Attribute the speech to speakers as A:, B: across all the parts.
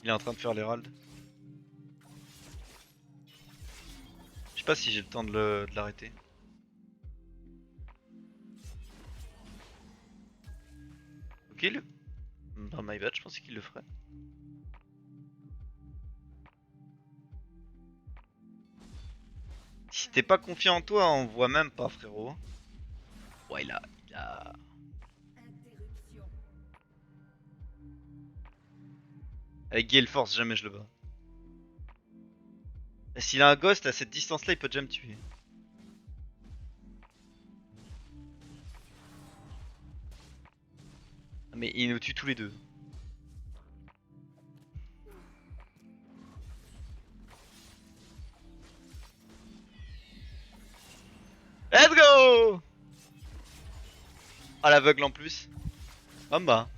A: Il est en train de faire l'Herald. Je sais pas si j'ai le temps de l'arrêter. Ok, le... Dans my bad, je pensais qu'il le ferait. Si t'es pas confiant en toi, on voit même pas, frérot. Ouais, il a... Avec Gale Force, jamais je le bats. Et s'il a un ghost à cette distance-là, il peut déjà me tuer. Ah, mais il nous tue tous les deux. Let's go! Ah, l'aveugle en plus. Ah bah.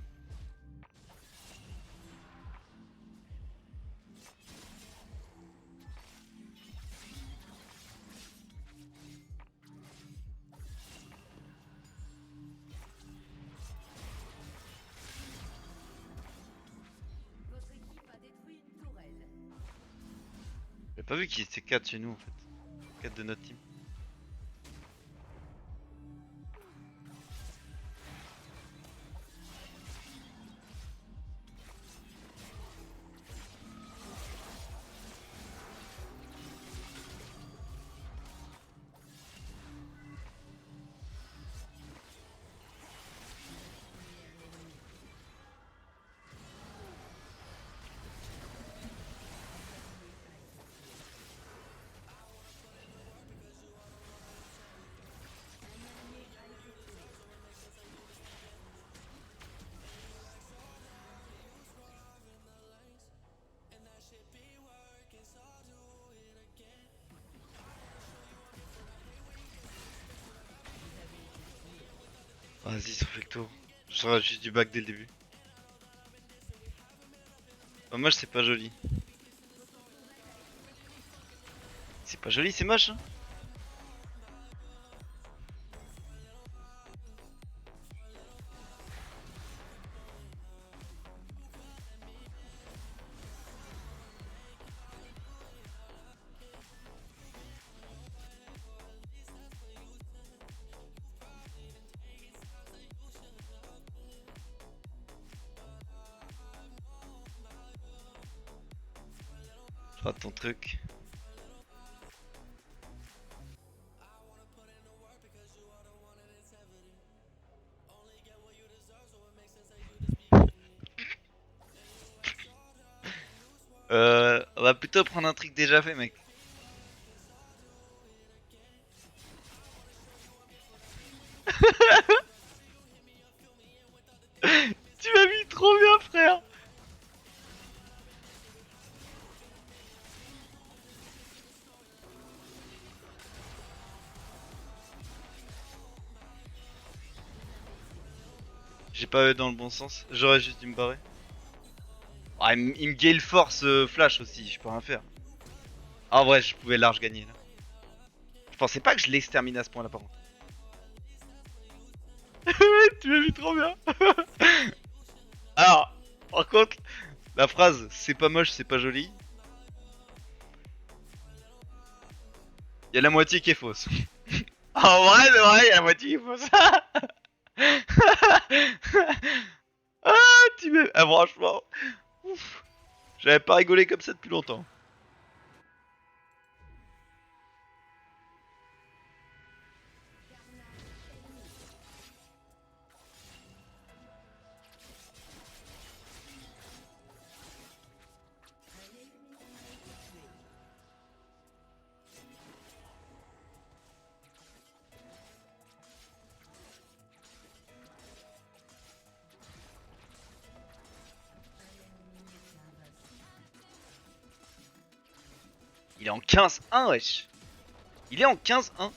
A: J'ai pas vu qu'il était 4 chez nous en fait. 4 de notre team. Vas-y, ça fait le tour. J'aurais juste du back dès le début. Oh, moche, c'est pas joli. C'est pas joli, c'est moche, hein. Rate ton truc. On va plutôt prendre un truc déjà fait, mec. Tu m'as mis trop bien, frère. J'ai pas eu dans le bon sens. J'aurais juste dû me barrer. Ah, il me gale force flash aussi, je peux rien faire. Ah, ouais, je pouvais large gagner là. Je pensais pas que je l'extermine à ce point-là, par contre. Tu m'as mis trop bien. Alors, par contre, la phrase c'est pas moche, c'est pas joli. Il y a la moitié qui est fausse. En vrai, de vrai, il y a la moitié qui est fausse. Ah, tu m'as. Ah, franchement. Ouf. J'avais pas rigolé comme ça depuis longtemps. Il est en 15-1, wesh. Il est en 15-1.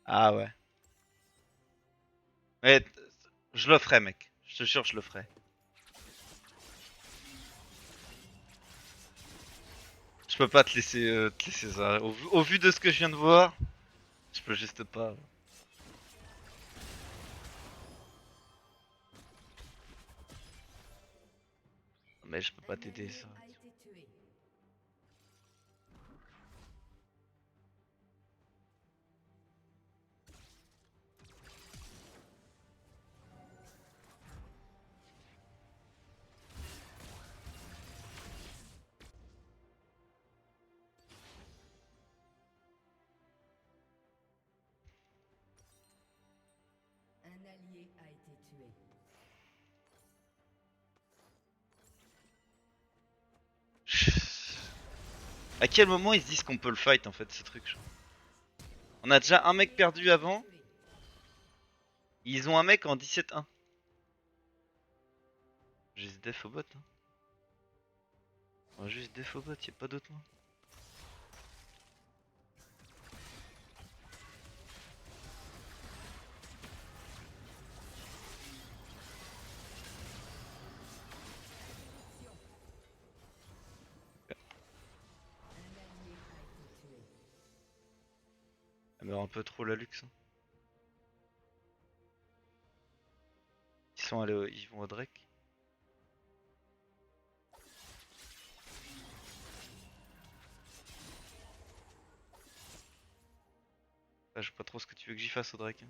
A: Ah ouais. Mais je le ferai, mec. Je te jure, je le ferai. Je peux pas te laisser ça. Au vu de ce que je viens de voir, je peux juste pas. Mais je peux pas t'aider ça.
B: Un allié a été tué.
A: À quel moment ils se disent qu'on peut le fight en fait ce truc genre. On a déjà un mec perdu avant. Ils ont un mec en 17-1. Juste def au bot. Hein. On va juste def au bot, y'a pas d'autre nom.
B: Un allié a été tué.
A: Elle meurt un peu trop la luxe. Hein. Ils vont au Drake. Ah, je sais pas trop ce que tu veux que j'y fasse au Drake. Hein.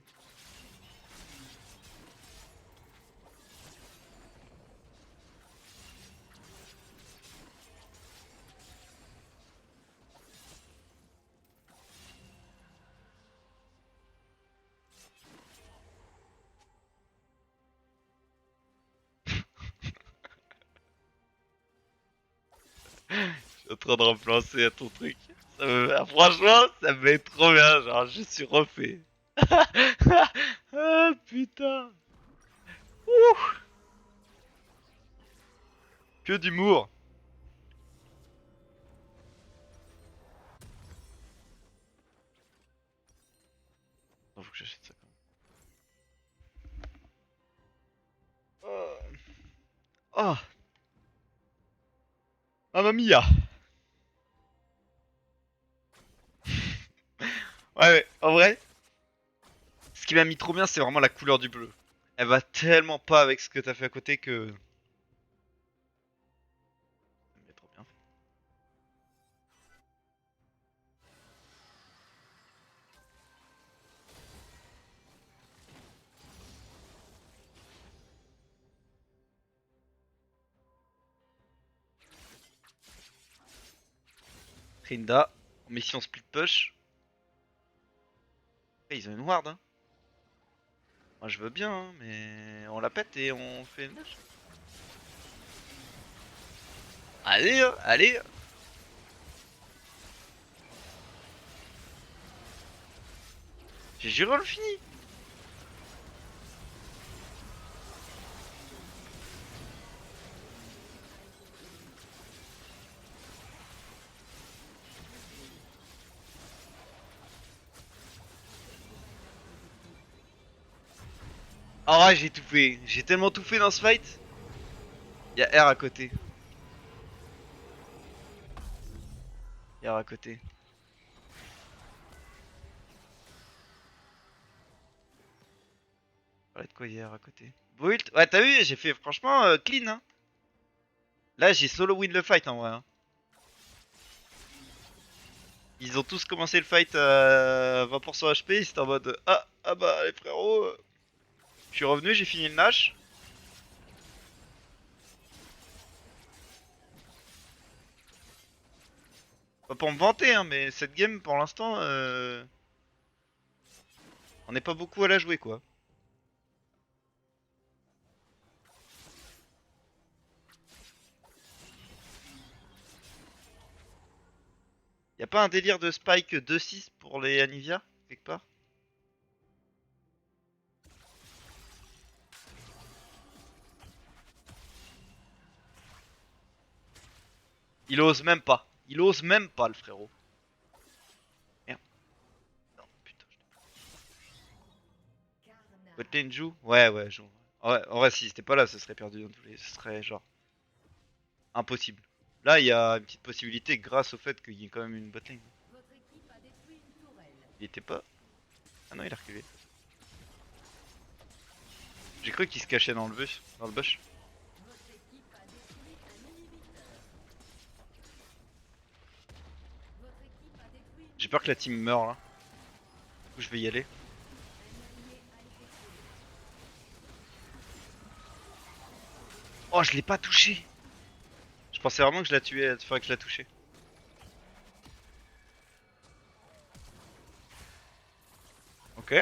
A: Je suis en train de repenser à ton truc. Franchement, ça me met trop bien. Genre, je suis refait. Ah putain. Ouh, que d'humour. Non, faut que j'achète ça quand même. Oh, mamma mia. Ouais, ouais, en vrai, ce qui m'a mis trop bien, c'est vraiment la couleur du bleu. Elle va tellement pas avec ce que t'as fait à côté que. Ça me met trop bien. Trinda, en mission split push. Eh, ils ont une ward, hein. Moi je veux bien, hein, mais on la pète et on fait une match. Allez, hein, allez. J'ai juré on le fini. Ah ouais, j'ai tout fait. J'ai tellement tout fait dans ce fight. Y'a R à côté. Y'a R à côté. Parlait de quoi hier à côté? Build. Ouais, t'as vu, j'ai fait franchement clean. Hein. Là, j'ai solo win le fight en vrai. Hein. Ils ont tous commencé le fight à 20% HP. Ils étaient en mode ah bah les frérots. Je suis revenu, j'ai fini le Nash. Pas pour me vanter, hein, mais cette game pour l'instant, on n'est pas beaucoup à la jouer quoi. Y a pas un délire de spike 2-6 pour les Anivia quelque part? Il ose même pas. Il ose même pas le frérot. Merde. Non, putain. Botlane joue? Ouais, ouais, joue. En vrai, si c'était pas là, ce serait perdu dans tous les. Ce serait genre impossible. Là, il y a une petite possibilité grâce au fait qu'il y ait quand même une botlane.
B: Votre équipe a détruit une tourelle.
A: Il était pas. Ah non, il a reculé. J'ai cru qu'il se cachait dans le bush. Dans le bush.
B: Votre équipe a détruit un inhibiteur. Votre équipe a détruit une
A: J'ai peur que la
B: tourelle.
A: team meure là. Du coup, je vais y aller.
B: Un allié a été tué.
A: Oh, je l'ai pas touché. Je pensais vraiment que je la tuais, enfin que je la touchais. Ok.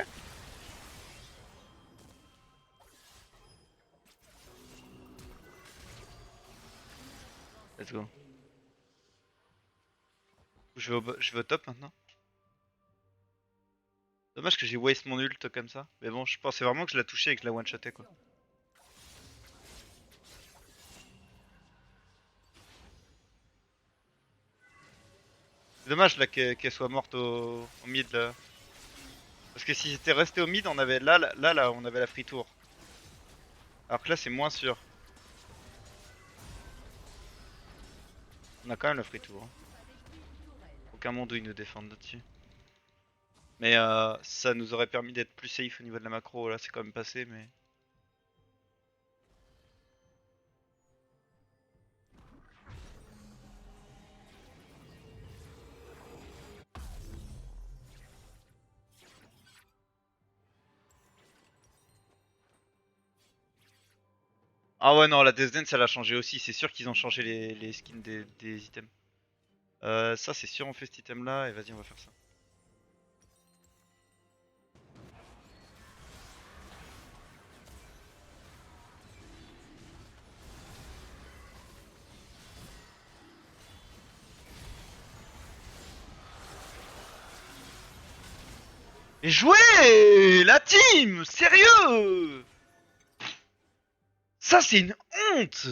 A: Let's go. Je vais au top maintenant. Dommage que j'ai waste mon ult comme ça. Mais bon, je pensais vraiment que je la touchais et que je la one-shotais quoi. C'est dommage là qu'elle soit morte au mid là. Parce que si j'étais resté au mid, on avait là, on avait la free tour. Alors que là, c'est moins sûr. On a quand même la free tour, hein. Aucun monde où ils nous défendent là-dessus. Mais ça nous aurait permis d'être plus safe au niveau de la macro. Là, c'est quand même passé, mais. Ah ouais, non, la Death Dance, elle a changé aussi. C'est sûr qu'ils ont changé les skins des items. Ça, c'est sûr, on fait cet item là. Et vas-y, on va faire ça. Et jouer la team, sérieux. Ça, c'est une honte.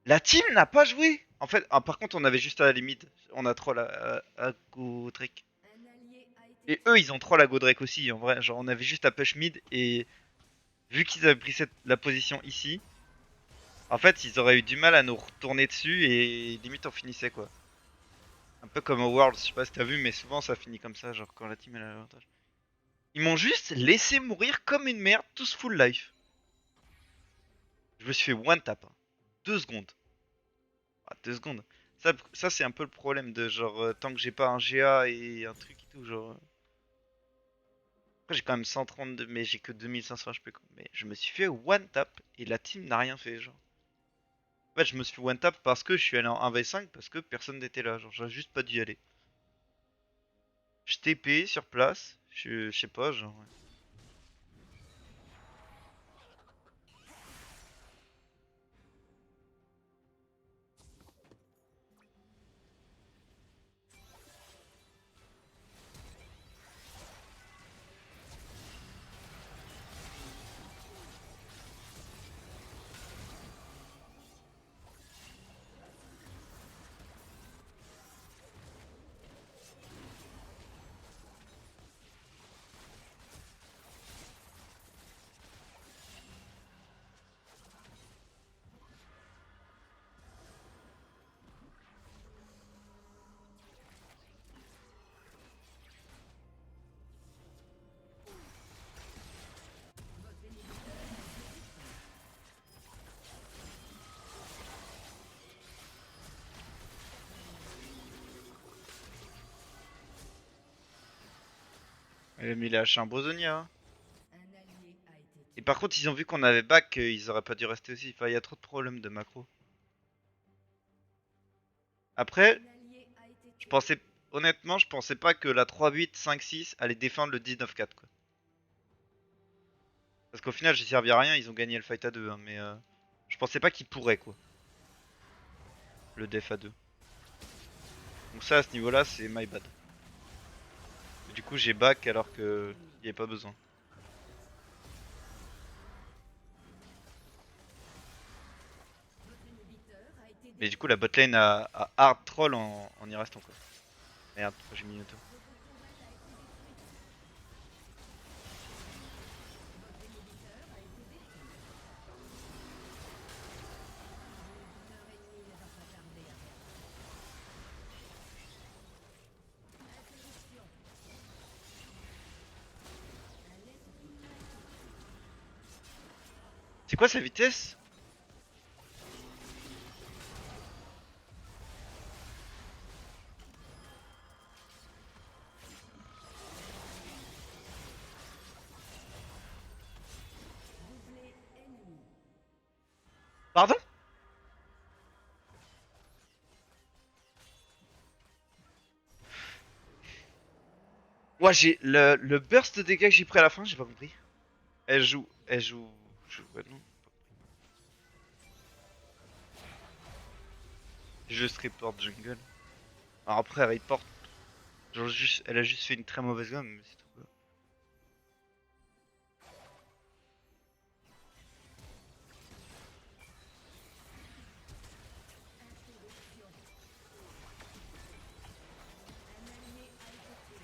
A: La team n'a pas joué. En fait, ah, par contre, on avait juste à la limite. On a troll à Godric.
B: Un allié a été
A: Et
B: tué.
A: eux, ils ont troll à Godric aussi, en vrai. Genre, on avait juste à push mid. Et vu qu'ils avaient pris la position ici, en fait, ils auraient eu du mal à nous retourner dessus. Et limite, on finissait quoi. Un peu comme au Worlds, je sais pas si t'as vu, mais souvent ça finit comme ça, genre quand la team elle a l'avantage. Ils m'ont juste laissé mourir comme une merde, tous full life. Je me suis fait one tap, hein. 2 secondes. Ah, 2 secondes. Ça c'est un peu le problème de genre, tant que j'ai pas un GA et un truc et tout, genre. Après j'ai quand même 132, mais j'ai que 2500 HP quoi. Mais je me suis fait one tap et la team n'a rien fait, genre. En fait, je me suis fait one tap parce que je suis allé en 1v5 parce que personne n'était là, genre j'aurais juste pas dû y aller. Je TP sur place, je sais pas, genre. Ouais. Mais il a lâché un Brosonia, hein.
B: Un allié a été
A: Et
B: tué.
A: par contre, ils ont vu qu'on avait back, ils auraient pas dû rester aussi. Enfin, il y a trop de problèmes de macro. Après,
B: Un allié a été
A: je
B: tué.
A: pensais, honnêtement, je pensais pas que la 3-8, 5-6 allait défendre le 19-4, quoi. Parce qu'au final, j'ai servi à rien, ils ont gagné le fight à 2, hein, mais je pensais pas qu'ils pourraient, quoi, le def à 2. Donc ça, à ce niveau-là, c'est my bad. Du coup, j'ai back alors que il y avait pas besoin.
B: Votre inhibiteur a été
A: Mais du coup,
B: détruit.
A: la botlane a hard troll en y restant, quoi. Merde, pourquoi j'ai mis auto.
B: Votre tourelle a été détruite.
A: C'est quoi sa vitesse?
B: Doublé ennemi.
A: Pardon? Ouais, j'ai le burst de dégâts que j'ai pris à la fin, j'ai pas compris. Ouais, non. Juste report jungle. Alors après, elle report. Genre juste, elle a juste fait une très mauvaise gomme, mais c'est tout quoi.
B: Interruption. Un allié a été tué.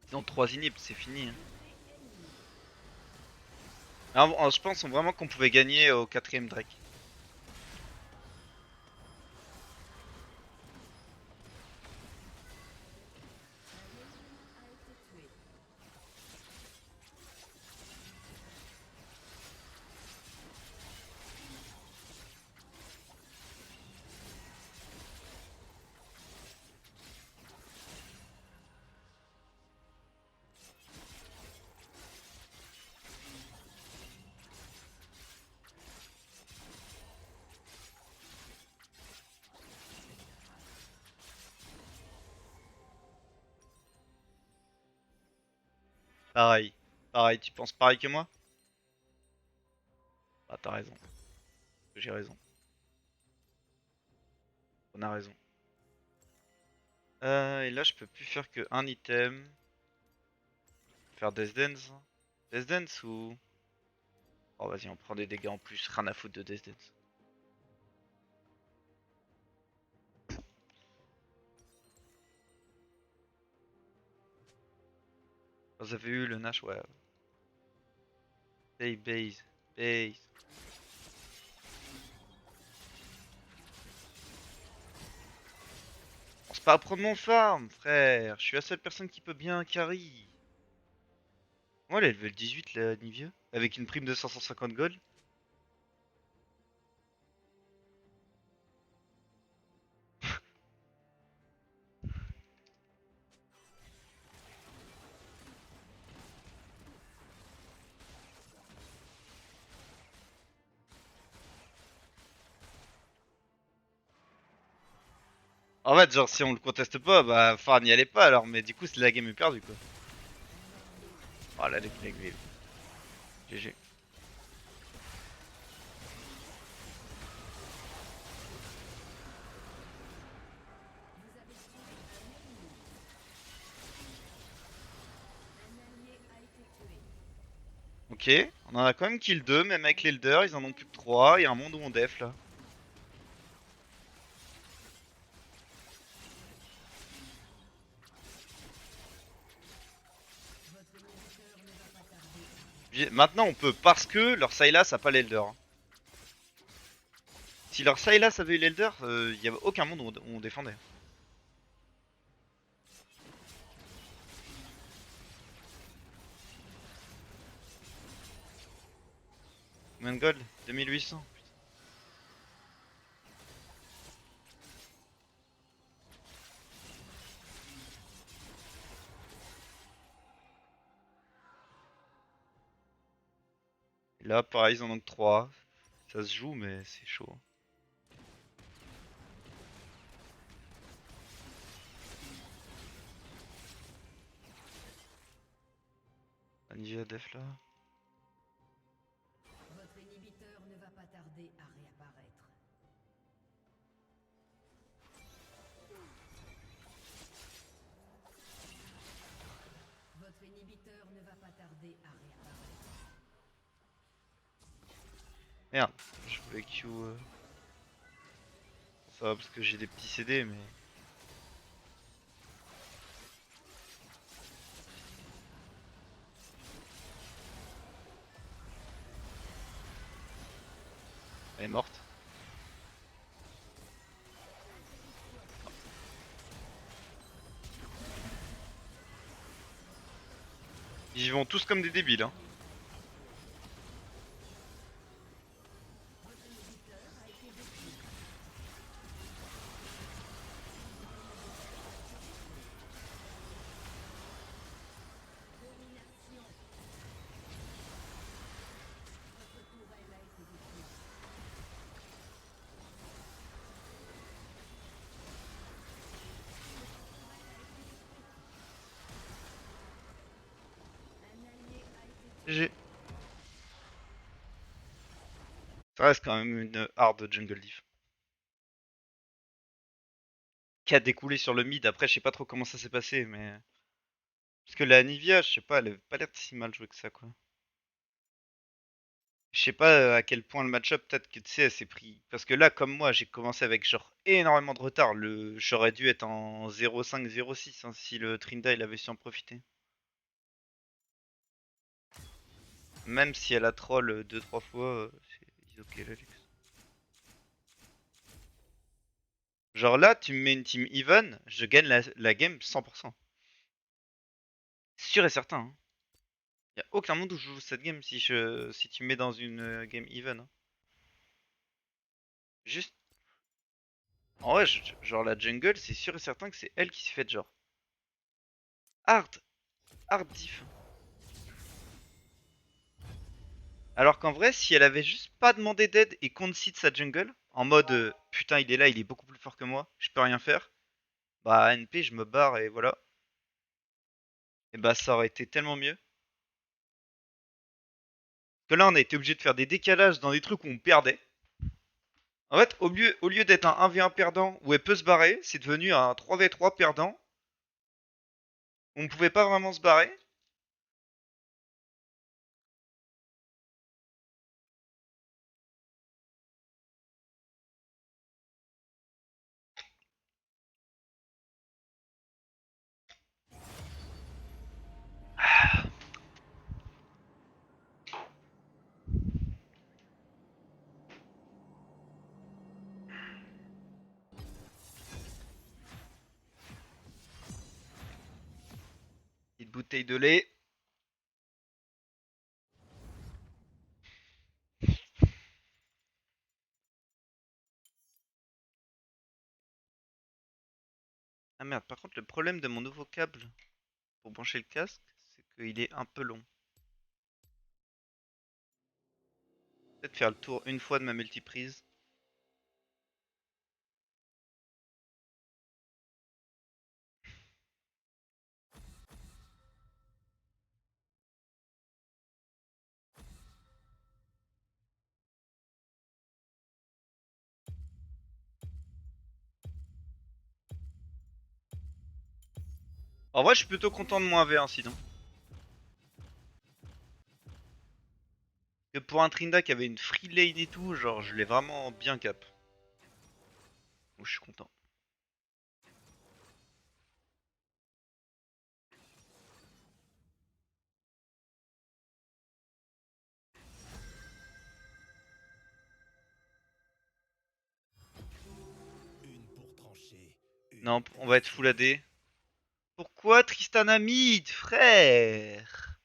A: Sinon 3 inhibs, c'est fini. Hein.
B: Doublé ennemi.
A: Alors, je pense vraiment qu'on pouvait gagner au quatrième Drake.
B: Un ennemi a été tué.
A: Pareil. Pareil, tu penses pareil que moi? Bah t'as raison. J'ai raison. On a raison. Et là je peux plus faire que un item. Faire Death Dance. Death Dance ou... Oh vas-y, on prend des dégâts en plus. Rien à foutre de Death Dance. Vous avez eu le Nash, ouais. Hey, base. Base. Pense pas à prendre mon farm, frère. Je suis la seule personne qui peut bien carry. Moi, elle est level 18, la Nivea. Avec une prime de 550 gold. En fait, genre, si on le conteste pas, bah, Farm n'y allait pas alors. Mais du coup, c'est la game est perdue, quoi. Oh là, les blagues, GG.
B: Vous avez tué un ennemi. Un allié a été tué.
A: Ok, on en a quand même kill 2, même avec l'Elder, ils en ont plus que 3. Il y a un monde où on def là.
B: Votre inhibiteur ne va pas tarder.
A: Maintenant, on peut parce que leur Sylas a pas l'Elder. Hein. Si leur Sylas avait eu l'Elder, il y avait aucun monde où on défendait. Combien de gold? 2800. Là, pareil, ils en ont que 3. Ça se joue, mais c'est chaud. Anivia def là.
B: Votre inhibiteur ne va pas tarder à réapparaître. Votre inhibiteur ne va pas tarder à réapparaître.
A: Merde, je voulais Q. Ça va parce que j'ai des petits CD, mais. Elle est morte. Ils y vont tous comme des débiles, hein. GG. Ça reste quand même une hard jungle diff. Qui a découlé sur le mid. Après, je sais pas trop comment ça s'est passé, mais. Parce que la Nivea, je sais pas, elle avait pas l'air si mal jouée que ça, quoi. Je sais pas à quel point le match-up, peut-être que tu sais, elle s'est pris. Parce que là, comme moi, j'ai commencé avec genre énormément de retard. J'aurais dû être en 0,5-0,6 hein, si le Trinda il avait su en profiter. Même si elle a troll 2-3 fois, c'est ok la luxe. Genre là, tu me mets une team even, je gagne la game 100%. Sûr et certain. Hein. Y a aucun monde où je joue cette game si tu me mets dans une game even. Hein. Juste. En vrai, genre la jungle, c'est sûr et certain que c'est elle qui s'est fait genre. Hard, hard diff. Alors qu'en vrai, si elle avait juste pas demandé d'aide et concede sa jungle, en mode putain il est là, il est beaucoup plus fort que moi, je peux rien faire, bah NP je me barre et voilà. Et bah ça aurait été tellement mieux. Que là on a été obligé de faire des décalages dans des trucs où on perdait. En fait, au lieu d'être un 1v1 perdant où elle peut se barrer, c'est devenu un 3v3 perdant où on pouvait pas vraiment se barrer. Petite bouteille de lait. Ah merde, par contre le problème de mon nouveau câble pour brancher le casque, c'est qu'il est un peu long. Peut-être faire le tour une fois de ma multiprise. En vrai, je suis plutôt content de mon AV1 sinon. Que pour un Trinda qui avait une free lane et tout, genre je l'ai vraiment bien cap. Donc je suis content. Non, on va être full AD. Pourquoi Tristana mid, frère?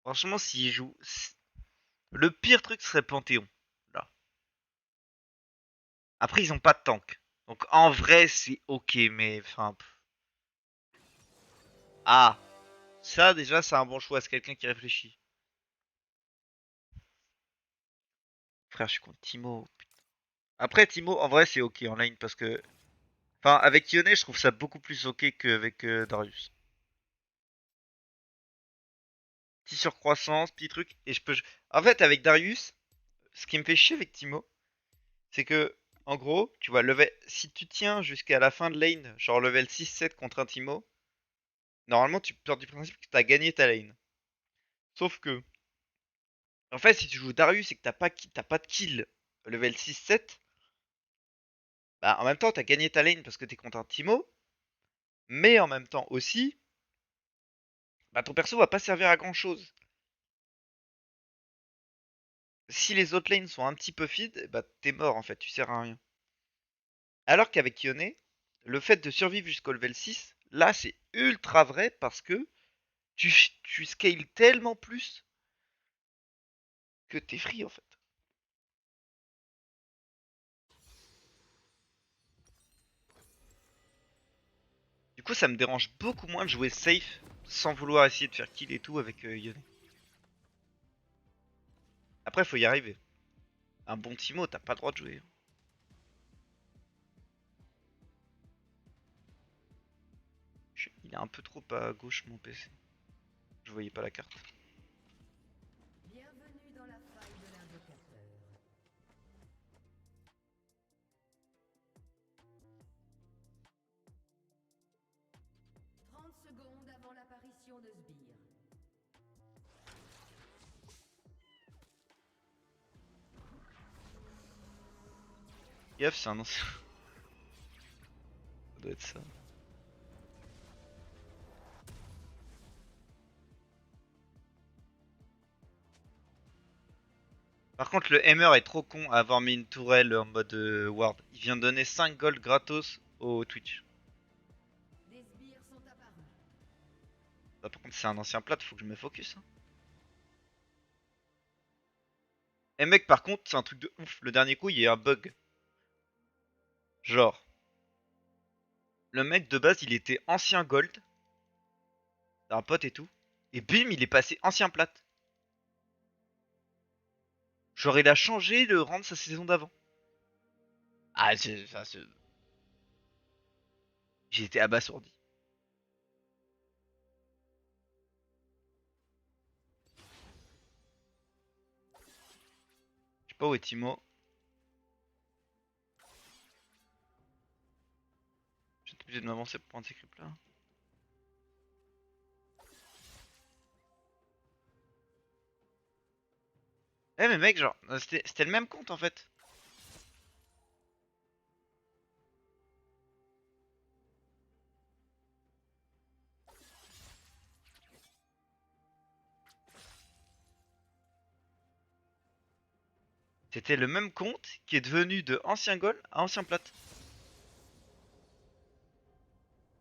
A: Franchement, s'il joue... Le pire truc serait Panthéon. Là. Après, ils ont pas de tank. Donc en vrai, c'est ok, mais enfin... Ah, ça déjà, c'est un bon choix. C'est quelqu'un qui réfléchit. Frère, je suis contre Timo. Après, Timo, en vrai, c'est ok en lane parce que... Enfin, avec Yone, je trouve ça beaucoup plus ok qu'avec Darius. Petit surcroissance, petit truc. Et je peux... En fait, avec Darius, ce qui me fait chier avec Timo, c'est que, en gros, tu vois, si tu tiens jusqu'à la fin de lane, genre level 6-7 contre un Timo, normalement, tu pars du principe que tu as gagné ta lane. Sauf que, en fait, si tu joues Darius et que t'as pas de kill level 6-7, bah, en même temps, tu as gagné ta lane parce que t'es contre un Timo, mais en même temps aussi, bah, ton perso va pas servir à grand chose. Si les autres lanes sont un petit peu feed, bah, t'es mort en fait, tu sers à rien. Alors qu'avec Yone, le fait de survivre jusqu'au level 6, là c'est ultra vrai parce que tu scales tellement plus que t'es free en fait. Du coup, ça me dérange beaucoup moins de jouer safe sans vouloir essayer de faire kill et tout avec Yone. Après, faut y arriver. Un bon Timo, t'as pas le droit de jouer. Il est un peu trop à gauche mon PC. Je voyais pas la carte.
B: Bienvenue dans la faille de l'invocateur. 30 secondes avant l'apparition de Sbire.
A: Yaf, c'est un ancien. Ça doit être ça. Par contre, le Hammer est trop con à avoir mis une tourelle en mode ward. Il vient de donner 5 gold gratos au Twitch.
B: Des sbires sont apparus.
A: Bah, par contre, c'est un ancien plat, faut que je me focus. Hein. Et mec, par contre, c'est un truc de ouf. Le dernier coup, il y a un bug. Genre, le mec de base, il était ancien gold. C'est un pote et tout. Et bim, il est passé ancien plat. Genre, il a changé le rang de sa saison d'avant. Ah, j'ai été abasourdi. Je sais pas où est Timo. J'étais obligé de m'avancer pour prendre ces creeps là. Eh mais mec, genre, c'était le même compte en fait. C'était le même compte qui est devenu de ancien goal à ancien plat.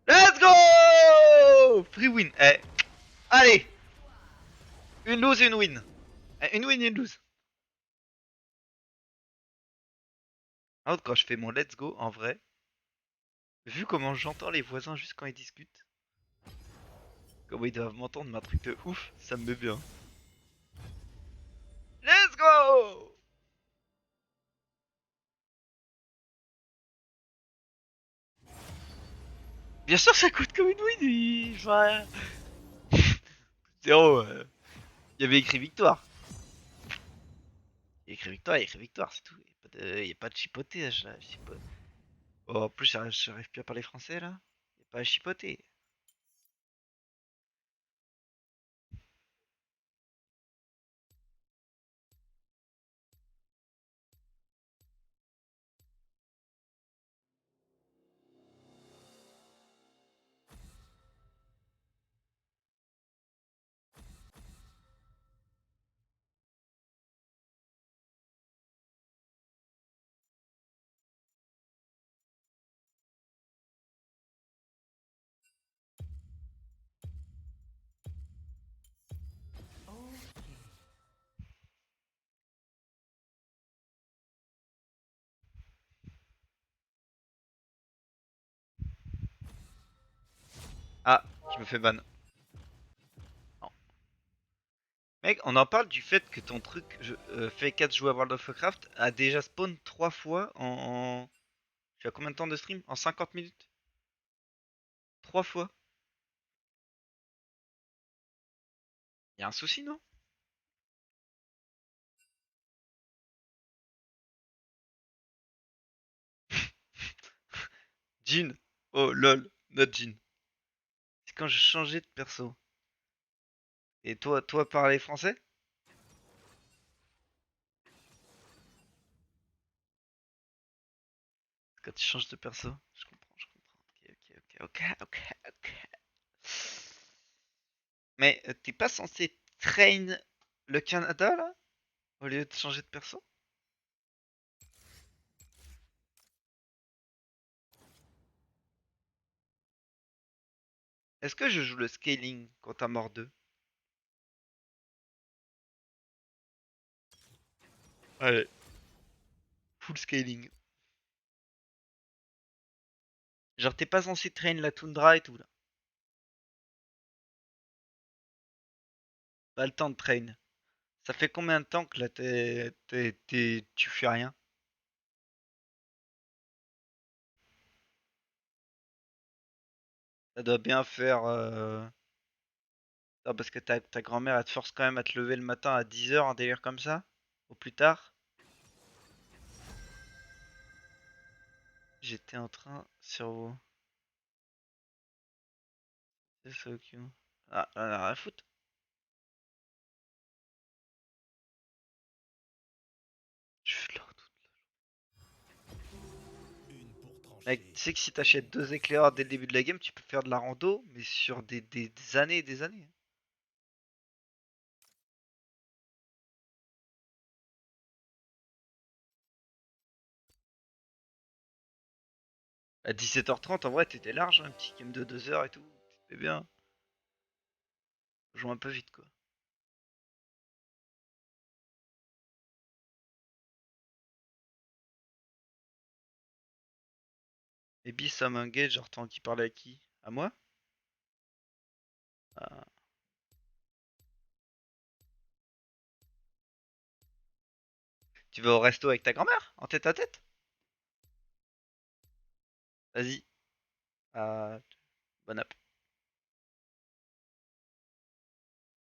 A: Let's go! Free win. Eh, allez! Une lose, une win. Eh, une win, une lose. Alors quand je fais mon let's go, en vrai, vu comment j'entends les voisins juste quand ils discutent, comment ils doivent m'entendre ma truc de ouf, ça me met bien. Let's go! Bien sûr, ça coûte comme une win. Enfin, zéro. Il y avait écrit victoire. Il y a écrit victoire, il y a écrit victoire, c'est tout. Il y a pas de chipotage là. Oh, en plus, j'arrive plus à parler français là. Il y a pas à chipoter. Ah, je me fais ban. Non. Mec, on en parle du fait que ton truc fait 4 jouer à World of Warcraft a déjà spawn 3 fois en... Tu as combien de temps de stream? En 50 minutes? 3 fois? Y'a un souci, non? Jean. Oh lol, not Jean. C'est quand j'ai changé de perso. Et toi parler français? Quand tu changes de perso? Je comprends, je comprends. Ok. Mais t'es pas censé train le Canada là? Au lieu de changer de perso? Est-ce que je joue le scaling quand t'as mort 2? Allez, full scaling. Genre t'es pas censé train la toundra et tout là. Pas le temps de train. Ça fait combien de temps que là tu fais rien? Ça doit bien faire... Non, parce que ta grand-mère elle te force quand même à te lever le matin à 10 h, un délire comme ça? Au plus tard? J'étais en train sur vous. C'est ça, ok. Ah, on a rien à foutre. Je suis là. Mec, tu sais que si t'achètes deux éclaireurs dès le début de la game, tu peux faire de la rando, mais sur des années et des années. À 17h30, en vrai, t'étais large, hein, un petit game de 2 heures et tout. C'était bien. Joue un peu vite, quoi. Et bis, ça m'engage, genre, t'entends qui parle à qui? À moi? Ah. Tu vas au resto avec ta grand-mère? En tête à tête? Vas-y. Ah, bon app.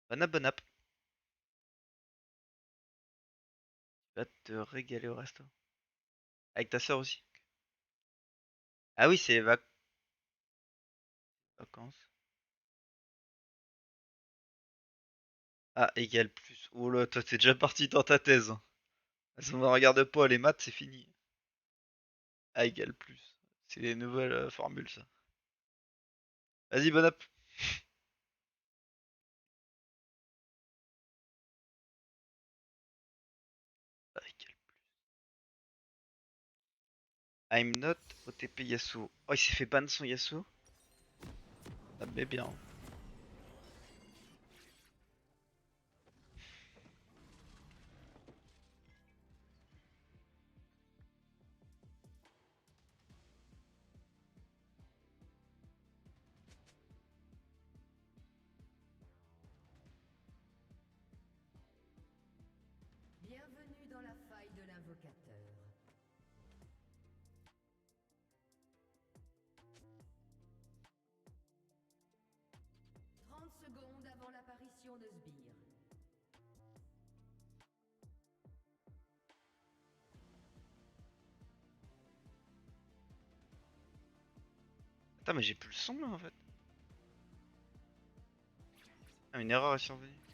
A: Bon app, bon app. Tu vas te régaler au resto. Avec ta soeur aussi. Ah oui, c'est les vacances. Ah, égal plus. Oh là, toi, t'es déjà parti dans ta thèse, hein. Si on ne regarde pas les maths, c'est fini. A égale plus. C'est les nouvelles formules, ça. Vas-y, bon app. A égale. I'm not OTP Yasuo. Oh, il s'est fait ban son Yasuo. Ça me met bien.
B: Bienvenue dans la faille de l'invocateur. 30 secondes avant l'apparition de Sbire.
A: Attends, mais j'ai plus le son là en fait. Ah, une erreur est survenue.